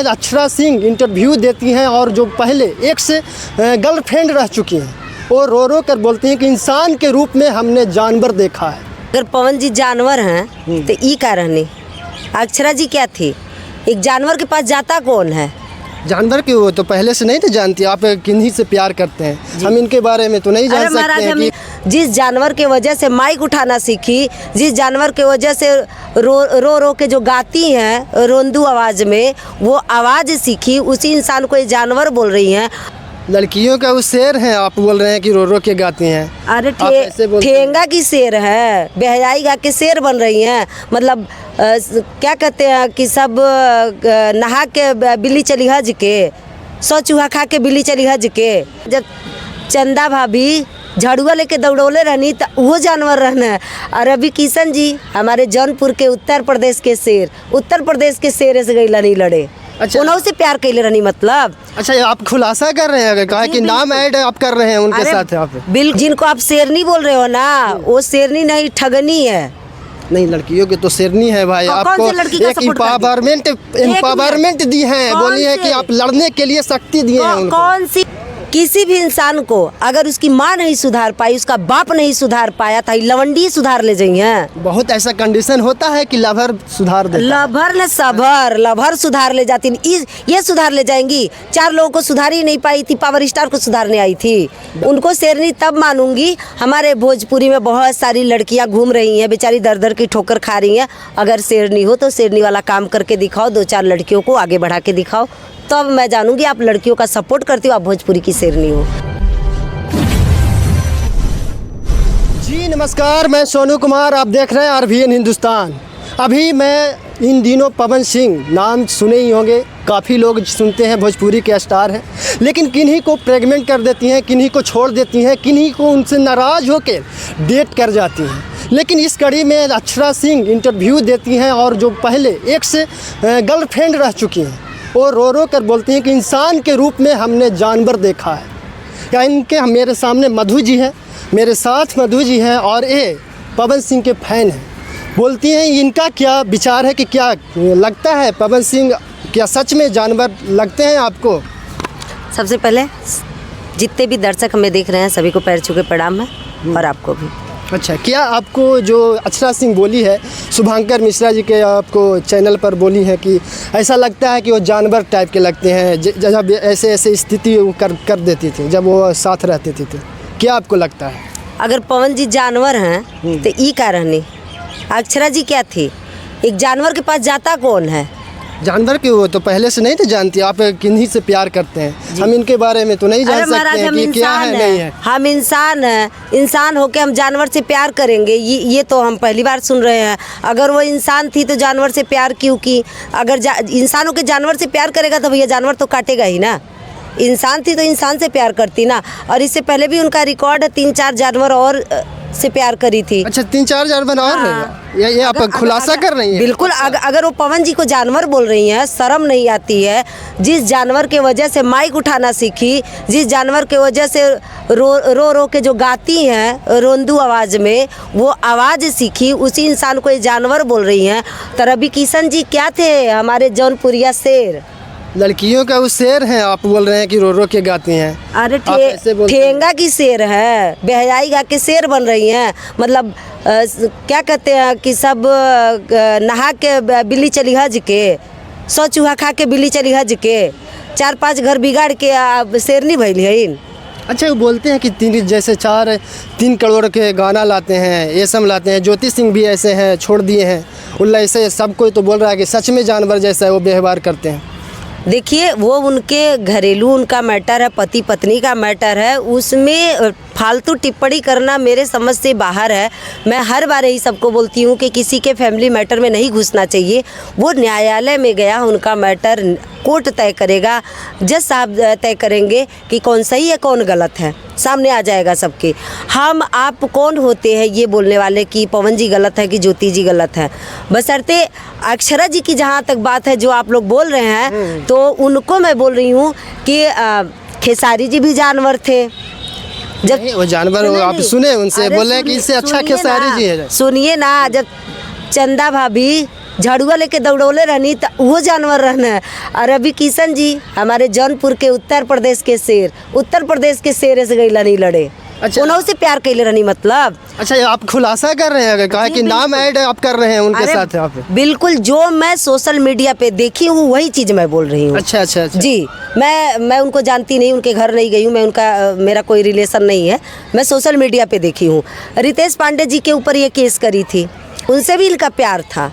Akshara Singh interview देती हैं और जो पहले एक से गर्लफ्रेंड रह चुकी हैं, वो रो रो कर बोलती हैं कि इंसान के रूप में हमने जानवर देखा है। अगर पवन जी जानवर हैं तो ई का रहनी, अक्षरा जी क्या थी? एक जानवर के पास जाता कौन है? जानवर के वो तो पहले से नहीं थे जानती, आप किन्हीं से प्यार करते हैं, हम इनके बारे में तो नहीं जान सकते हैं कि जिस जानवर के वजह से माइक उठाना सीखी, जिस जानवर के वजह से रो रो के जो गाती हैं रोंदू आवाज़ में, वो आवाज़ सीखी, उसी इंसान को ये जानवर बोल रही हैं। लड़कियों का वो शेर है, आप बोल रहे हैं कि रो रो के गाती हैं। अरे ठेंगा की शेर है, बेहयाई गा के शेर बन रही हैं। मतलब क्या कहते हैं कि सब नहा के बिल्ली चली हज के, 100 चूहा खा के बिल्ली चली हज के। जब चंदा भाभी झाड़ुआ लेके दौड़ोले रहनी तो वो जानवर रहना है। और अभी किशन जी हमारे जौनपुर के उत्तर प्रदेश के शेर से गई नहीं लड़े। अच्छा, उन्हों से प्यार कैले रहनी मतलब। अच्छा, आप खुलासा कर रहे हैं, कहा कि नाम ऐड आप कर रहे हैं उनके साथ आप। बिल्कुल, जिनको आप शेरनी बोल रहे हो ना, वो शेरनी नहीं ठगनी है। नहीं, लड़कियों की तो शेरनी है भाई। आपको एक एम्पावरमेंट दी है, बोली है कि आप लड़ने के लिए शक्ति दिए हैं उनको। कौन सी? किसी भी इंसान को अगर उसकी माँ नहीं सुधार पाई, उसका बाप नहीं सुधार पाया था, लवंडी सुधार ले जाइए। बहुत ऐसा कंडीशन होता है कि लवर सुधार दे, लभर ने सभर लभर सुधार ले जाती, ये सुधार ले जाएंगी। 4 लोगों को सुधार ही नहीं पाई थी, पावर स्टार को सुधारने आई थी। उनको शेरनी तब मानूंगी, हमारे भोजपुरी में बहुत सारी लड़कियां घूम रही हैं, बेचारी दर दर की ठोकर खा रही हैं। अगर शेरनी हो तो शेरनी वाला काम करके दिखाओ, 2-4 लड़कियों को आगे बढ़ा के दिखाओ, तब मैं जानूंगी आप लड़कियों का सपोर्ट करती हो, आप भोजपुरी की शेरनी हो। जी नमस्कार, मैं सोनू कुमार, आप देख रहे हैं RVN हिंदुस्तान। अभी मैं इन दिनों पवन सिंह नाम सुने ही होंगे, काफ़ी लोग सुनते हैं, भोजपुरी के स्टार हैं, लेकिन किन्हीं को प्रेग्नेंट कर देती हैं, किन्हीं को छोड़ देती हैं, किन्हीं को उनसे नाराज़ होकर डेट कर जाती हैं। लेकिन इस कड़ी में अक्षरा सिंह इंटरव्यू देती हैं और जो पहले एक से गर्लफ्रेंड रह चुकी हैं, वो रो रो कर बोलती हैं कि इंसान के रूप में हमने जानवर देखा है। या इनके मेरे सामने मधु जी हैं, मेरे साथ मधु जी हैं और ये पवन सिंह के फैन हैं। बोलती हैं इनका क्या विचार है कि क्या लगता है पवन सिंह क्या सच में जानवर लगते हैं आपको? सबसे पहले जितने भी दर्शक हमें देख रहे हैं सभी को पैर छू के प्रणाम है, और आपको भी। अच्छा, क्या आपको जो अक्षरा सिंह बोली है, शुभांकर मिश्रा जी के आपको चैनल पर बोली है कि ऐसा लगता है कि वो जानवर टाइप के लगते हैं, जब ऐसे स्थिति वो कर देती थी जब वो साथ रहती थी, तो क्या आपको लगता है? अगर पवन जी जानवर हैं तो ई का रहनी, अक्षरा जी क्या थी? एक जानवर के पास जाता कौन है? जानवर के वो तो पहले से नहीं थे जानती, आप किन्हीं से प्यार करते हैं, हम इनके बारे में तो नहीं जान सकते हैं कि क्या है नहीं है। हम इंसान हैं, इंसान होके हम जानवर से प्यार करेंगे, ये तो हम पहली बार सुन रहे हैं। अगर वो इंसान थी तो जानवर से प्यार क्यों की? अगर इंसान होके जानवर से प्यार करेगा तो भैया जानवर तो काटेगा ही ना। इंसान थी तो इंसान से प्यार करती ना। और इससे पहले भी उनका रिकॉर्ड है, 3-4 जानवर और से प्यार करी थी। अच्छा, 3-4 जानवर और ये आप खुलासा कर रही हैं? बिल्कुल। अगर वो पवन जी को जानवर बोल रही हैं, शर्म नहीं आती है? जिस जानवर के वजह से माइक उठाना सीखी, जिस जानवर के वजह से रो रो के जो गाती हैं रोंदू आवाज़ में, वो आवाज़ सीखी, उसी इंसान को ये जानवर बोल रही हैं। तो रवि किशन जी क्या थे? हमारे जौनपुरिया शेर। लड़कियों का वो शेर है, आप बोल रहे हैं कि रो रो के गाती हैं। अरे ठेंगा की शेर है, बेहयाई गा के शेर बन रही हैं। मतलब क्या कहते हैं कि सब नहा के बिल्ली चली हज के, 100 चूहा खा के बिल्ली चली हज के, 4-5 घर बिगाड़ के शेरनी भइली है। अच्छा, वो बोलते हैं कि 3 करोड़ के गाना लाते हैं, ये सब लाते हैं। ज्योति सिंह भी ऐसे हैं, छोड़ दिए हैं। उल्ला ऐसे सब कोई तो बोल रहा है कि सच में जानवर जैसा है वो व्यवहार करते हैं। देखिए, वो उनके घरेलू उनका मैटर है, पति पत्नी का मैटर है, उसमें फालतू टिप्पणी करना मेरे समझ से बाहर है। मैं हर बार यही सबको बोलती हूँ कि किसी के फैमिली मैटर में नहीं घुसना चाहिए। वो न्यायालय में गया, उनका मैटर कोर्ट तय करेगा, जज साहब तय करेंगे कि कौन सही है कौन गलत है, सामने आ जाएगा सबके। हम आप कौन होते हैं ये बोलने वाले कि पवन जी गलत है कि ज्योति जी गलत है? बशर्ते अक्षरा जी की जहाँ तक बात है जो आप लोग बोल रहे हैं, तो उनको मैं बोल रही हूँ कि खेसारी जी भी जानवर थे। जब वो जानवर आप सुने उनसे, बोले कि इससे अच्छा खेसारी जी है। सुनिए ना, जब चंदा भाभी झाड़ुआ लेके दौड़ौले रहनी तो वो जानवर रहना है। और अभी किशन जी हमारे जौनपुर के उत्तर प्रदेश के शेर से गईला नहीं लड़े। अच्छा। उन्हों से प्यार कैले रहनी मतलब। अच्छा, ये आप खुलासा कर रहे हैं, कहा कि नाम ऐड आप कर रहे हैं उनके अरे साथ आप? बिल्कुल, जो मैं सोशल मीडिया पे देखी हूँ वही चीज़ मैं बोल रही हूँ। अच्छा अच्छा अच्छा। जी, मैं उनको जानती नहीं, उनके घर नहीं गई हूँ मैं, उनका मेरा कोई रिलेशन नहीं है। मैं सोशल मीडिया पे देखी हूँ। रितेश पांडे जी के ऊपर ये केस करी थी, उनसे भी इनका प्यार था,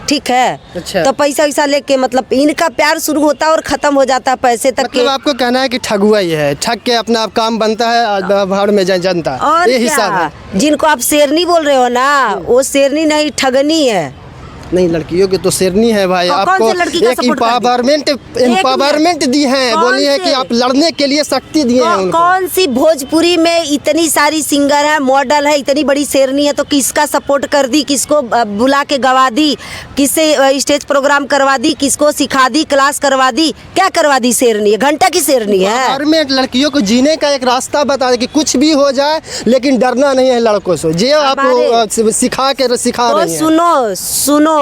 ठीक है। अच्छा। तो पैसा वैसा लेके मतलब इनका प्यार शुरू होता और ख़त्म हो जाता पैसे तक मतलब के। आपको कहना है कि ठगुआ ये है, ठग के अपना आप काम बनता है, आज भाड़ में जाए जनता, और ये हिसाब है। क्या, जिनको आप शेरनी बोल रहे हो ना, वो शेरनी नहीं ठगनी है। नहीं, लड़कियों की तो शेरनी है भाई। कौन आपको से लड़की का एक support कर दी? एम्पावरमेंट दी है, कौन बोली है से? कि आप लड़ने के लिए शक्ति दिए हैं उनको। कौन सी भोजपुरी में इतनी सारी सिंगर है, मॉडल है, इतनी बड़ी शेरनी है, तो किसका सपोर्ट कर दी, किसको बुला के गवा दी, किससे स्टेज प्रोग्राम करवा दी, किसको सिखा दी, क्लास करवा दी, क्या करवा दी? शेरनी है, घंटा की शेरनी है। एम्पावरमेंट लड़कियों को जीने का एक रास्ता बता दे कि कुछ भी हो जाए लेकिन डरना नहीं है लड़कों से, जो आप सिखा तो रही हैं। सुनो,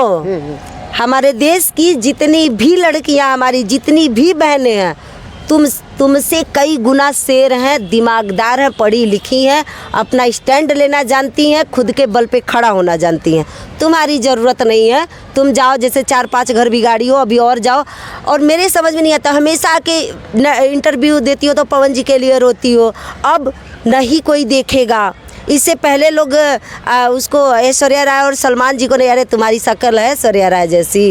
हमारे देश की जितनी भी लड़कियां, हमारी जितनी भी बहनें हैं, तुमसे कई गुना शेर हैं, दिमागदार हैं, पढ़ी लिखी हैं, अपना स्टैंड लेना जानती हैं, खुद के बल पे खड़ा होना जानती हैं। तुम्हारी ज़रूरत नहीं है, तुम जाओ जैसे 4-5 घर बिगाड़ी हो, अभी और जाओ। और मेरे समझ में नहीं आता, हमेशा के इंटरव्यू देती हो तो पवन जी के लिए रोती हो, अब नहीं कोई देखेगा। इससे पहले लोग उसको ऐश्वर्या राय और सलमान जी को नहीं, अरे तुम्हारी शक्ल है ऐश्वर्या राय जैसी।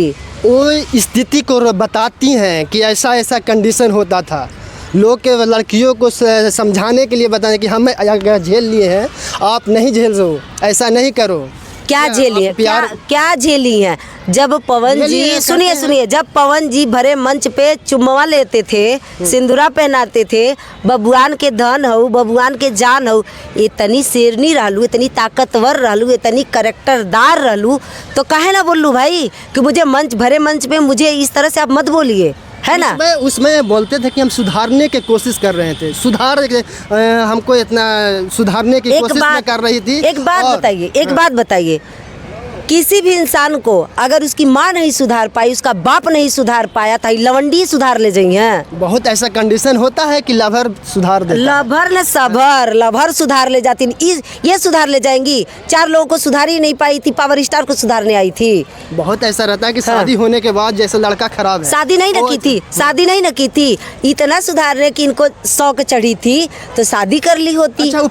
वो स्थिति को बताती हैं कि ऐसा ऐसा कंडीशन होता था, लोग के लड़कियों को समझाने के लिए बताने कि हम अगर झेल लिए हैं, आप नहीं झेल सो, ऐसा नहीं करो। क्या झेली है, क्या झेली है? जब पवन जी, सुनिए, जब पवन जी भरे मंच पे चुम्मा लेते थे, सिंदूरा पहनाते थे, बबुआन के धन हो, बबुआन के जान हो, इतनी शेरनी रहलू, इतनी ताकतवर रहलू, इतनी करेक्टरदार रहलू, तो काहे ना बोलूँ भाई कि मुझे भरे मंच पे मुझे इस तरह से आप मत बोलिए, है ना। उसमें बोलते थे कि हम सुधारने की कोशिश कर रहे थे, हमको इतना सुधारने की कोशिश में कर रही थी। एक बात बताइए, किसी भी इंसान को अगर उसकी माँ नहीं सुधार पाई, उसका बाप नहीं सुधार पाया था, लवंडी सुधार ले जाइए। बहुत ऐसा कंडीशन होता है कि लवर सुधार देता है। लवर सुधार ले जाती, ये सुधार ले जाएंगी। 4 लोगों को सुधार ही नहीं पाई थी, पावर स्टार को सुधारने आई थी। बहुत ऐसा रहता है कि शादी होने के बाद जैसे लड़का खराब है, शादी नहीं न की थी, इतना सुधारने की इनको शौक चढ़ी थी तो शादी कर ली होती। अच्छा, वो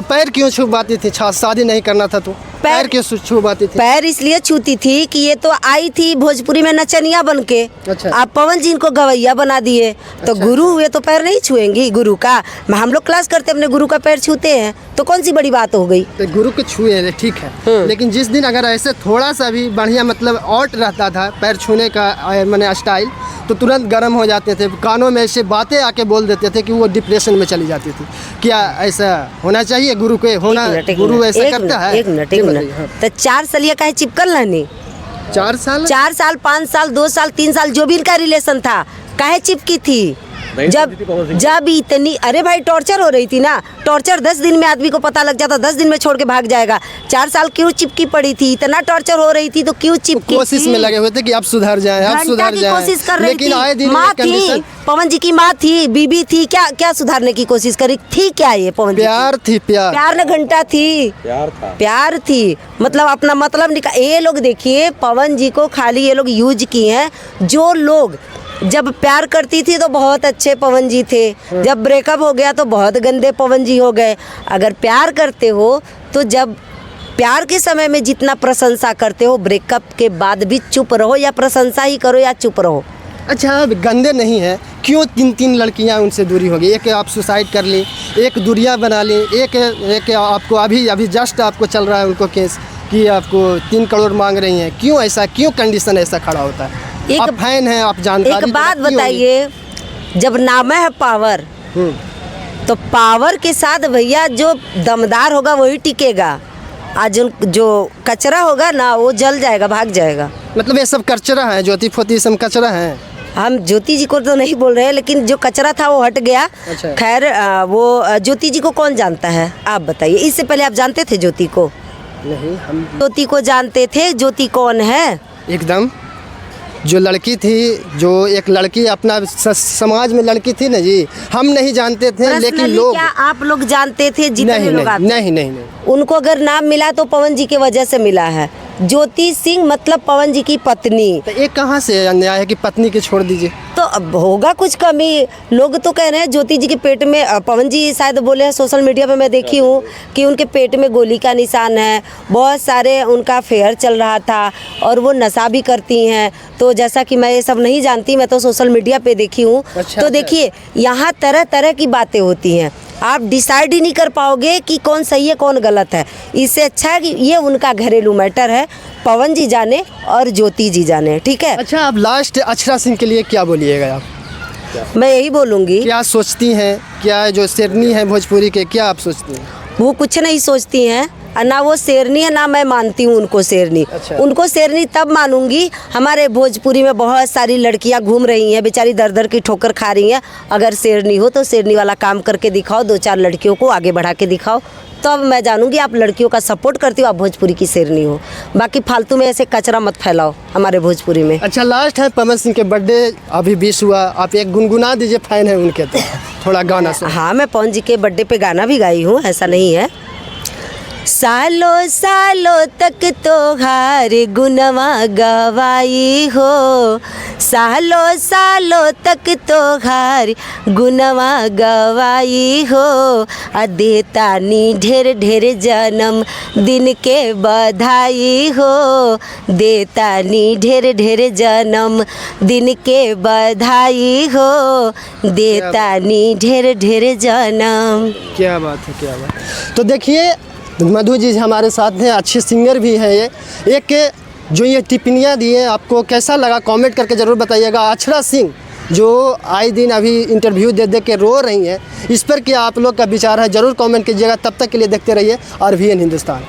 पैर क्यों छुपाती थी? शादी नहीं करना था तो पैर क्यों छुपाती थी? पैर इसलिए छूती थी कि ये तो आई थी भोजपुरी में नचनिया बन के। अच्छा। आप पवन जी इनको गवैया बना दिए, तो अच्छा। गुरु हुए तो पैर नहीं छुएंगी गुरु का। हम लोग क्लास करते अपने गुरु का पैर छूते हैं, तो कौन सी बड़ी बात हो गई? तो गुरु के छुए ठीक है, लेकिन जिस दिन अगर ऐसे थोड़ा सा भी बढ़िया मतलब ऑट रहता था पैर छूने का मैंने स्टाइल, तो तुरंत गर्म हो जाते थे, कानों में ऐसे बातें आके बोल देते थे कि वो डिप्रेशन में चली जाती थी। क्या ऐसा होना चाहिए? गुरु के होना, गुरु ऐसा करता है? एक मिनट तो 4 सालिया काहे चिपकल रहनी? 4 साल 5 साल 2 साल 3 साल जो भी इनका रिलेशन था, काहे चिपकी थी? जब इतनी, अरे भाई टॉर्चर हो रही थी ना, टॉर्चर 10 दिन में आदमी को पता लग जाता, 10 दिन में छोड़ के भाग जाएगा। 4 साल क्यों चिपकी पड़ी थी? इतना टॉर्चर हो रही थी तो क्यों चिपकी? कोशिश में लगे हुए थे कि आप सुधर जाएं, आप सुधर जाएं। कोशिश कर रही लेकिन थी, आए दिन माँ थी, पवन जी की माँ थी, बीबी थी, क्या सुधारने की कोशिश करी थी? क्या ये पवन जी प्यार थी, प्यार न घंटा थी, प्यार थी, मतलब अपना मतलब निकाल। ये लोग देखिए, पवन जी को खाली ये लोग यूज किए हैं। जो लोग जब प्यार करती थी तो बहुत अच्छे पवन जी थे, जब ब्रेकअप हो गया तो बहुत गंदे पवन जी हो गए। अगर प्यार करते हो तो जब प्यार के समय में जितना प्रशंसा करते हो, ब्रेकअप के बाद भी चुप रहो, या प्रशंसा ही करो या चुप रहो। अच्छा, गंदे नहीं है, क्यों 3 लड़कियां उनसे दूरी हो गई? एक आप सुसाइड कर ली, एक दूरियां बना ली, एक आपको अभी जस्ट आपको चल रहा है उनको केस कि आपको 3 करोड़ मांग रही हैं। क्यों ऐसा, क्यों कंडीशन ऐसा खड़ा होता है? आप फैन हैं, आप जानकारी। एक बात बताइए, जब नाम है पावर, तो पावर के साथ भैया जो दमदार होगा वही टिकेगा, आज जो कचरा होगा ना वो जल जाएगा, भाग जाएगा। मतलब ये सब कचरा है, ज्योति फोती सब कचरा है। हम ज्योति जी को तो नहीं बोल रहे हैं, लेकिन जो कचरा था वो हट गया। अच्छा। खैर, वो ज्योति जी को कौन जानता है आप बताइए? इससे पहले आप जानते थे ज्योति को? नहीं, हम ज्योति को जानते थे? ज्योति कौन है? एकदम। जो लड़की थी, जो एक लड़की अपना समाज में लड़की थी ना जी, हम नहीं जानते थे, लेकिन Personally लोग क्या आप लोग जानते थे? जितने नहीं लोग नहीं, आते नहीं नहीं नहीं। उनको अगर नाम मिला तो पवन जी के वजह से मिला है। ज्योति सिंह मतलब पवन जी की पत्नी। तो ये कहाँ से अन्याय है कि पत्नी के छोड़ दीजिए? तो अब होगा कुछ कमी। लोग तो कह रहे हैं ज्योति जी के पेट में, पवन जी शायद बोले हैं सोशल मीडिया पे, मैं देखी हूँ कि उनके पेट में गोली का निशान है, बहुत सारे उनका अफेयर चल रहा था और वो नशा भी करती हैं। तो जैसा कि मैं ये सब नहीं जानती, मैं तो सोशल मीडिया पे देखी हूँ। अच्छा, तो देखिए यहाँ तरह तरह की बातें होती हैं, आप डिसाइड ही नहीं कर पाओगे कि कौन सही है कौन गलत है। इससे अच्छा है कि ये उनका घरेलू मैटर है, पवन जी जाने और ज्योति जी जाने, ठीक है। अच्छा, आप लास्ट अक्षरा सिंह के लिए क्या बोलिएगा आप? मैं यही बोलूँगी, क्या सोचती हैं, क्या जो शेरनी है भोजपुरी के, क्या आप सोचती हैं? वो कुछ नहीं सोचती हैं, और ना वो शेरनी है ना मैं मानती हूँ उनको शेरनी। अच्छा। उनको शेरनी तब मानूंगी, हमारे भोजपुरी में बहुत सारी लड़कियाँ घूम रही हैं, बेचारी दर दर की ठोकर खा रही हैं। अगर शेरनी हो तो शेरनी वाला काम करके दिखाओ, 2-4 लड़कियों को आगे बढ़ा के दिखाओ, तो अब मैं जानूंगी आप लड़कियों का सपोर्ट करती हो, आप भोजपुरी की शेरनी हो। बाकी फालतू में ऐसे कचरा मत फैलाओ हमारे भोजपुरी में। अच्छा, लास्ट है पवन सिंह के बर्थडे अभी 20 हुआ, आप एक गुनगुना दीजिए, फैन है उनके तो थोड़ा गाना सुन। हाँ, मैं पवन जी के बर्थडे पे गाना भी गाई हूँ, ऐसा नहीं है। सालों सालों तक तोहार गुनवा गवाई हो, सालों सालों तक तोहार गुनवा गवाई हो, आ देतानी ढेर ढेर जन्म दिन के बधाई हो, देतानी ढेर ढेर जन्म दिन के बधाई हो, देतानी ढेर ढेर जन्म। क्या बात है, क्या बात। तो देखिए मधु जी हमारे साथ हैं, अच्छे सिंगर भी हैं ये। एक जो ये टिप्पणियाँ दी हैं आपको कैसा लगा, कमेंट करके ज़रूर बताइएगा। अक्षरा सिंह जो आए दिन अभी इंटरव्यू दे दे के रो रही हैं, इस पर क्या आप लोग का विचार है, ज़रूर कमेंट कीजिएगा। तब तक के लिए देखते रहिए RVN हिंदुस्तान।